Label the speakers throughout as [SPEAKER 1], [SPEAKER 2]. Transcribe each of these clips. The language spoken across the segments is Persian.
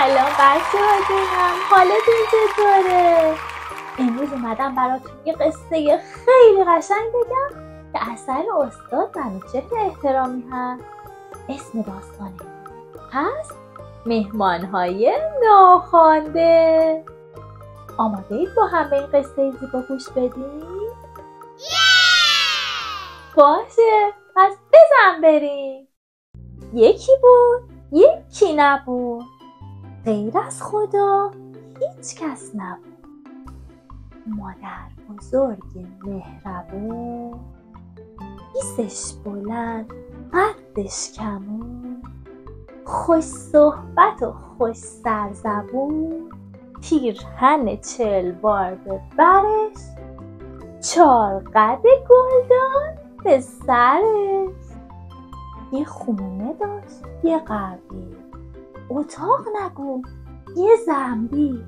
[SPEAKER 1] سلام بچه‌ها جونم، حالتون چطوره؟ امروز اومدم براتون یه قصه خیلی قشنگ بگم که اثر استاد منوچهر احترامی هست. اسم داستانه هست مهمانهای ناخوانده. آماده اید با هم به این قصه زیبا گوش بدیم؟ باشه، پس بزن بریم. یکی بود، یکی نبود، غیر از خدا هیچ کس نبود. مادر بزرگ مهربون، ایسش بلند قدش کمون، خوش صحبت و خوش سرزبون، پیرهن 40 بار به برش، 4 قد گلدان به سرش. یه خونه داشت یه غربی، اتاق نگو یه زنبی،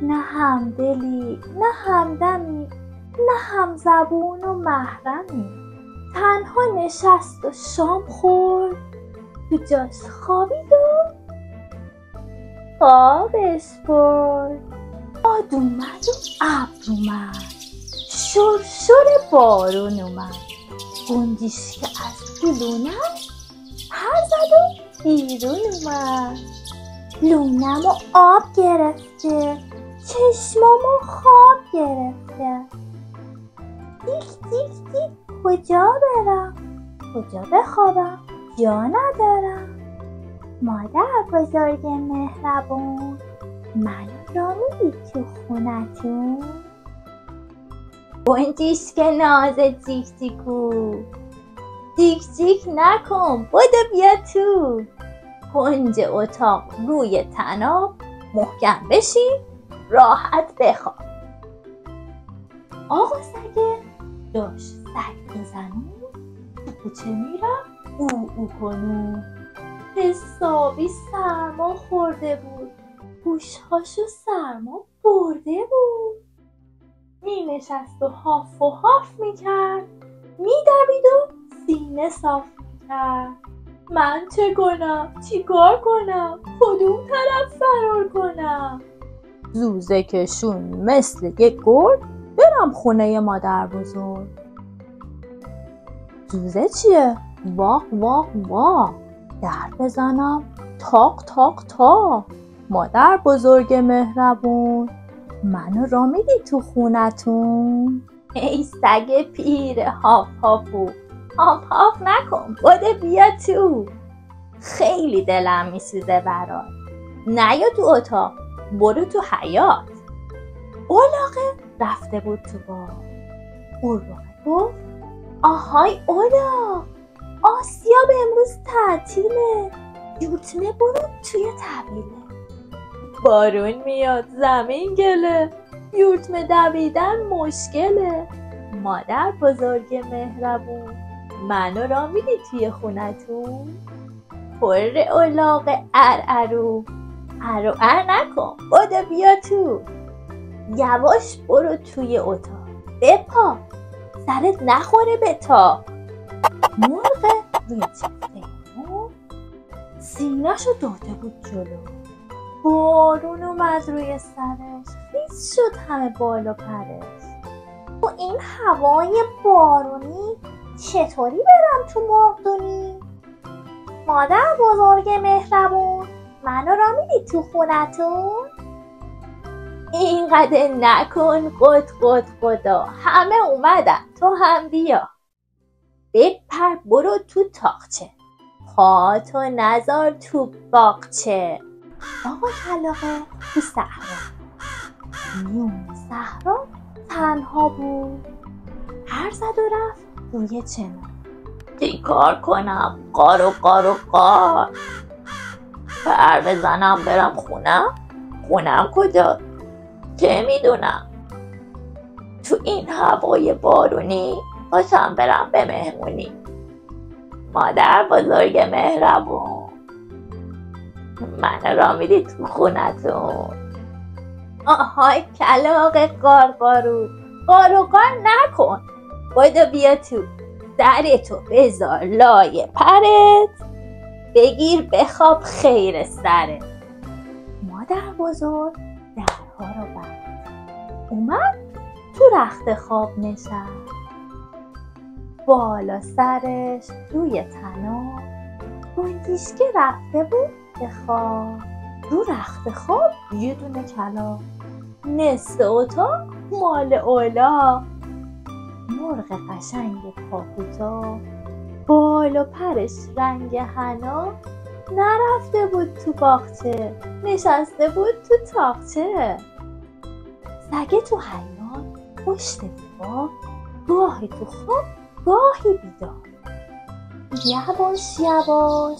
[SPEAKER 1] نه همدلی نه همدمی، نه همزبون و محرمی. تنها نشست و شام خورد، تو جاش خوابید و خوابش برد. باد اومد و ابر اومد، شرشر بارون اومد، گنجیش که از تو لونش پر زد و بیرون اومد. لونم و آب گرفته، چشمامو خواب گرفته. دیک دیک دیک کجا برم، کجا بخوابم، جا ندارم. مادر بزرگ مهربون، منو را میدی تو خونتون؟ گنجیش که ناز جیک جیکو، جیک جیک نکن بودو بیا تو. کنج اتاق روی طناب، محکم بشین راحت بخواب. آقا سگه داشت سگ بزنون، تو کوچه میرم او کنون. حسابی سرما خورده بود، گوشهاشو سرما برده بود. می نشست و هاف میکرد، میدوید و سینه صاف میکرد. من چه کنم، چی کار کنم، کدوم طرف فرار کنم؟ زوزه کشون مثل یک گرگ، برم خونه مادر بزرگ. زوزه چیه؟ واق واق واق، در بزنم تاق تاق تاق. مادر بزرگ مهربون، منو را میدی تو خونتون؟ ای سگ پیر هاف هافو، هاف هاف نکن بوده بیا تو. خیلی دلم میسوزه برات، نیا تو اتاق، برو تو حیاط. الاغه رفته بود تو باغ، قورباغه گفت آهای الاغ، آسیا به امروز تعطیله، یوتمه برو توی طویله. بارون میاد زمین گله، یورتمه دویدن مشکله. مادر بزرگ مهربون، منو را میدی توی خونتون؟ پر الاغ ارعرو، ارو نکن بودو بیا تو. یواش برو توی اتاق، بپا سرت نخوره به تاق. مرغ روی چفته سینه‌شو داده بود جلو، بارون اومد روی سرش، خیس شد همه بال و پرش. تو این هوای بارونی چطوری برم تو مرغدونی؟ مادر بزرگ مهربون، منو را میدی تو خونتون؟ اینقدر نکن قد قد قدا، همه اومدن تو هم بیا. بپر برو تو تاقچه، پاتو نزار تو باغچه. آقا کلاغه تو صحرا، میون صحرا تنها بود، پر زد و رفت روی چنار. چی کار کنم قار و قار و قار، پر بزنم برم خونم کجا چه میدونم. تو این هوای بارونی باشم برم به مهمونی. مادر بزرگ مهربون، من را میدی تو خونتون؟ آهای کلاغ قارقارو، قار و قار نکن بایدو بیا تو. درتو بذار لای پرت، بگیر بخواب خیر سرت. مادر بزرگ درها رو بست. اومد تو رخت خواب نشست. بالا سرش روی طناب گنجشک رفته بود به خواب. رو رخت خواب یه دونه کلاغ، نصف اتاق مال اولاغ. مرغ قشنگ پاکوتا، بال و پرش رنگ حنا، نرفته بود تو باغچه، نشسته بود تو تاقچه. سگه تو حیاط پشت دیوار، گاهی تو خواب گاهی بیدار. یواش یواش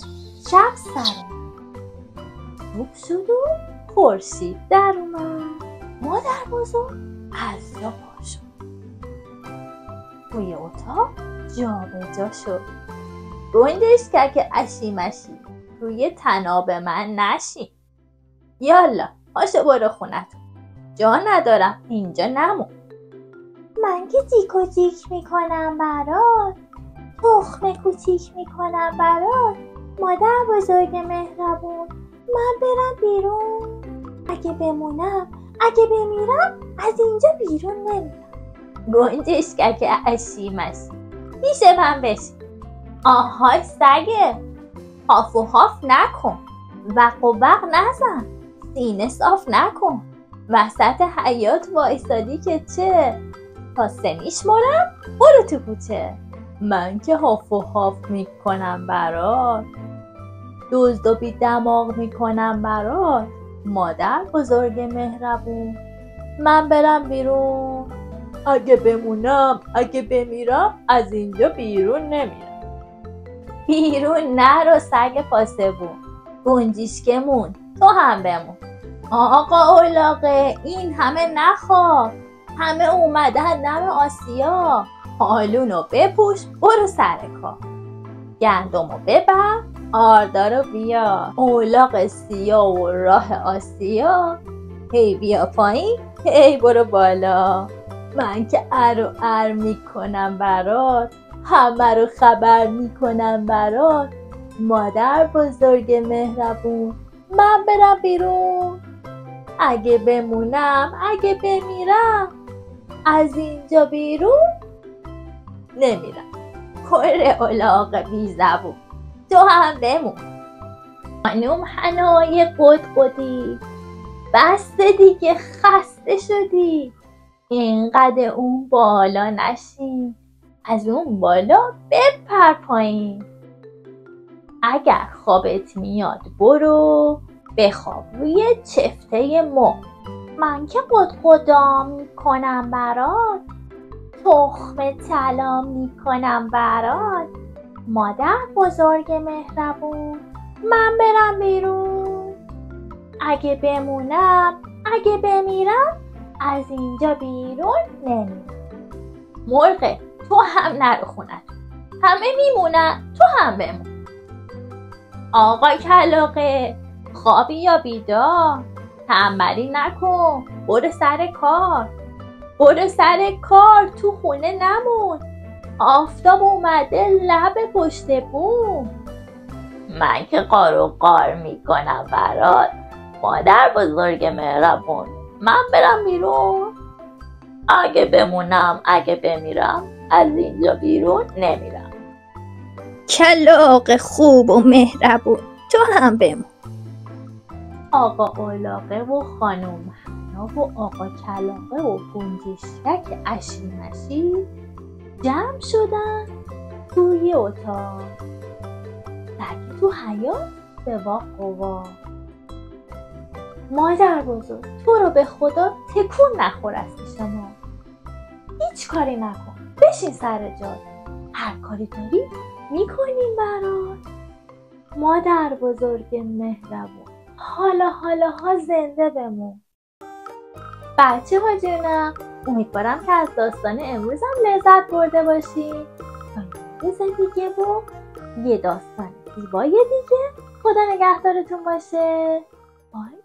[SPEAKER 1] شب سر اومد، صبح شد و خورشید در اومد. مادر بزرگ از جا پا شد، توی اتاق جا به جا شد. گنجشکک اشی مشی، روی طناب من نشین. یالا پاشو برو خونتون، جا ندارم اینجا نمون. من که جیک و جیک میکنم برات، تخم کوچیک میکنم برات. مادر بزرگ مهربون، من برم بیرون. اگه بمونم اگه بمیرم از اینجا بیرون نمیرم. گنجشکک اشی مشی، پیش من بشین. آهای سگه، هاف و هاف نکن، وق و وق نزن، سینه صاف نکن. وسط حیاط وایسادی که چه؟ تا 3 میشمرم برو تو کوچه. من که هاف و هاف میکنم برات، دزد و بی دماغ میکنم برات. مادر بزرگ مهربون، من برم بیرون. اگه بمونم اگه بمیرم از اینجا بیرون نمیرم. بیرون نرو سگ پاسبون، گنجشکمون تو هم بمون. آقا اولاغه این همه نخواب، همه اومدن نم آسیا. پالونو بپوش برو سر کار، گندمو ببر آردارو بیا. اولاغ سیا و راه آسیا، هی بیا پایین هی برو بالا. من که ار میکنم برات، همه رو خبر میکنم برات. مادر بزرگ مهربون، من برم بیرون. اگه بمونم اگه بمیرم از اینجا بیرون نمیرم. کره الاغ بی زبون تو هم بمون. خانوم حنای قدقدی، بسته دیگه خسته شدی. اینقدر اون بالا نشین، از اون بالا بپر پایین. اگر خوابت میاد برو بخواب روی چفته مو. من که قدقدام میکنم برات، تخم طلا میکنم برات. مادر بزرگ مهربون، من برم بیرون. اگه بمونم اگه بمیرم از اینجا بیرون نمیرم. مرغ تو هم نرو خونت، همه میمونن تو هم بمون. آقا کلاغه خوابی یا بیدار، تنبلی نکن برو سر کار. برو سر کار تو خونه نمون، آفتاب اومده لب پشت بوم. من که قار و قار میکنم برات، مادر بزرگ مهربون، من برم بیرون. اگه بمونم اگه بمیرم از اینجا بیرون نمیرم.
[SPEAKER 2] کلاغ خوب و مهربون تو هم بمون.
[SPEAKER 1] آقا اولاغه و خانم حنا و آقا کلاغه و گنجشکک اشی مشی جمع شدن توی اتاق. سگ تو حیاط به واق و واق. مادر بزرگ تو رو به خدا تکون نخور از پیش ما، هیچ کاری نکن، بشین سر جات، هر کاری داری میکنیم برات. مادر بزرگ مهربون، حالا زنده بمون. بچه ها جونم، امیدوارم که از داستان امروزم لذت برده باشین. روز دیگه و یه داستان زیبای دیگه، خدا نگهدارتون باشه. بای